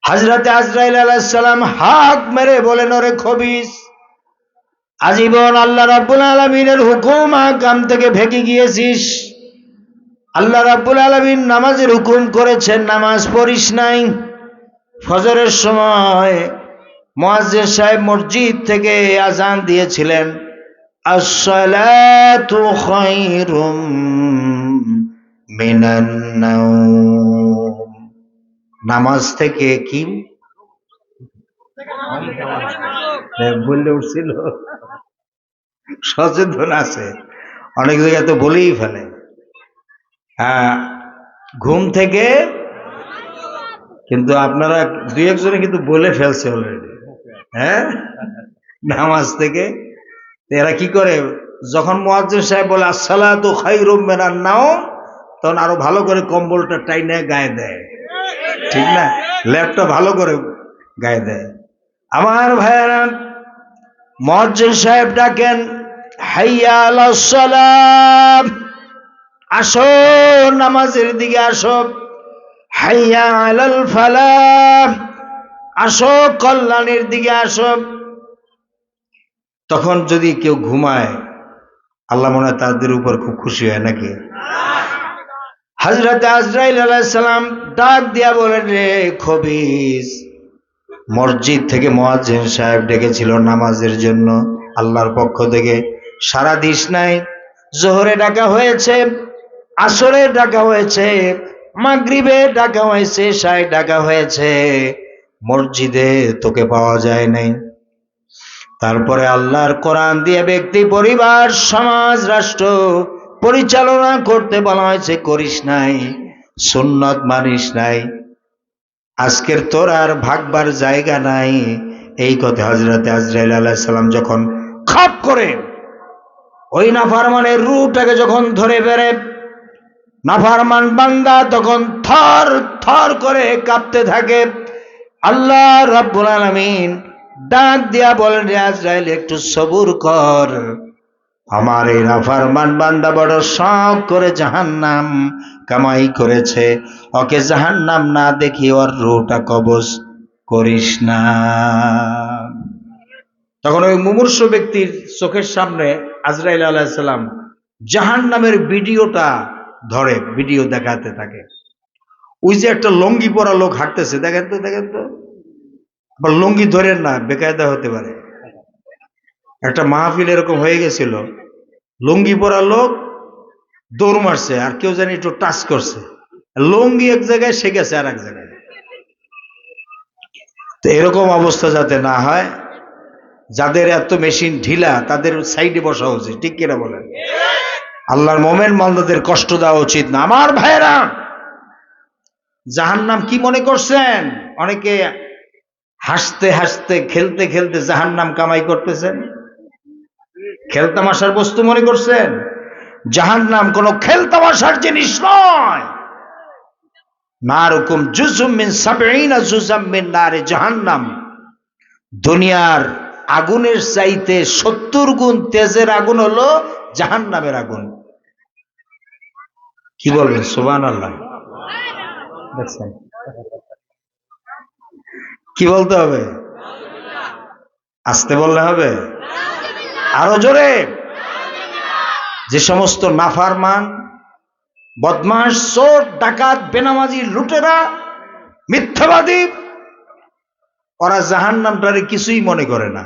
হযরত আজরাইল আলাইহিস সালাম হাক মেরে বলেন, ওরে খবিস, আজীবন আল্লাহ রাব্বুল আলামিনের হুকুম আহকাম থেকে ভেগে গিয়েছিস। আল্লাহ রাব্বুল আলামিন নামাজের হুকুম করেছেন, নামাজ পড়িস নাই। ফজরের সময় মুয়াজ্জিন সাহেব মসজিদ থেকে আযান দিয়েছিলেন, আসসালাতু খায়রুম মিনান নাওম। নামাজ থেকে কি বললে উঠছিল, সচেতন আছে, অনেক জায়গায় তো বলেই ফেলে। হ্যাঁ, ঘুম থেকে, কিন্তু আপনারা দুই একজনে কিন্তু বলে ফেলছে অলরেডি। হ্যাঁ, নামাজ থেকে। এরা কি করে, যখন মুয়াজ্জিন সাহেব বলে আসসালাতু খায়রুম মিনান নাওম, তখন আরো ভালো করে কম্বলটা টাইনে গায়ে দেয়, ঠিক না, ল্যাপটা ভালো করে গায়ে দেয়। আমার ভাইয়েরা, মুয়াজ্জিন সাহেব ডাকেন, হাইয়া আলাস সালাম, আসো নামাজের দিকে আসো। হাইয়া আলাল ফালাহ, আসো কল্যাণের দিকে আসো। তখন যদি কেউ ঘুমায়, আল্লাহ মনে হয় তাদের উপর খুব খুশি হয় নাকি? হযরত আজরাইল আলাইহিস সালাম ডাক দিয়া বলেন, রে খবিস, মসজিদ থেকে মুয়াজ্জিন সাহেব ডেকেছিল নামাজের জন্য আল্লাহর পক্ষ থেকে, সারা দিস নাই। জোহরে ডাকা হয়েছে, আসরে ডাকা হয়েছে, মাগরিবে ডাকা হয়েছে, এশায় ডাকা হয়েছে, মসজিদে তোকে পাওয়া যায় নাই। তারপরে আল্লাহর কোরআন দিয়ে ব্যক্তি, পরিবার, সমাজ, রাষ্ট্র পরিচালনা করতে বলা হয়েছে, করিস নাই, সুন্নত মানিস নাই, আজকের তোর আর ভাগবার জায়গা নাই। এই কথা হযরত আজরাইল আলাইহিস সালাম যখন খাপ করে ওই নাফরমানের রূহটাকে যখন ধরে বেড়ে, নাফরমান বান্দা তখন থর থর করে কাঁপতে থাকে। আল্লাহ রাব্বুল আলামিন ডাক দিয়া বলেন, রে আজরাইল, একটু সবুর কর, আমার এই নাফরমান বান্দা বড় শখ করে জাহান্নাম কামাই করেছে, ওকে জাহান্নাম না দেখি ওর রূহটা কবজ করিস না। তখন ওই মুমূর্ষু ব্যক্তির চোখের সামনে আজরাইল আলাইহিস সালাম জাহান্নামের ভিডিওটা ধরে, ভিডিও দেখাতে থাকে। ওই যে একটা লুঙ্গি পরা লোক হাঁটতেছে, দেখেন তো, দেখেন তো, আবার লুঙ্গি ধরেন না, বেকায়দা হতে পারে। একটা মাহফিল এরকম হয়ে গেছিল, লুঙ্গি পরা লোক দৌড় মারছে, আর কেউ জানি একটু টাচ করছে, লুঙ্গি এক জায়গায়, সে গেছে আর এক জায়গায়। তো এরকম অবস্থা যাতে না হয়, যাদের এত মেশিন ঢিলা তাদের সাইডে বসা উচিত, ঠিক কিনা বলেন? আল্লাহর মোমেন বান্দাদের কষ্ট দেওয়া উচিত না। আমার ভাইরা, জাহান্নাম কি মনে করছেন? অনেকে হাসতে হাসতে, খেলতে খেলতে জাহান্নাম কামাই করতেছেন, খেলতামাশার বস্তু মনে করছেন? জাহান্নাম কোনো খেলতামাশার জিনিস নয়। নারুকুম জুজুম মিন সাবঈনা জুজাম মিন নারে জাহান্নাম, দুনিয়ার আগুনের চাইতে 70 গুণ তেজের আগুন হলো জাহান্নামের আগুন। কি বলবেন? সুবহানাল্লাহ। দেখছেন, কি বলতে হবে? আস্তে বললে হবে, আরো জোরে। যে সমস্ত নাফরমান, বদমাশ, চোর, ডাকাত, বেনামাজি, লুটেরা, মিথ্যাবাদী, ওরা জাহান্নামটারে কিছুই মনে করে না।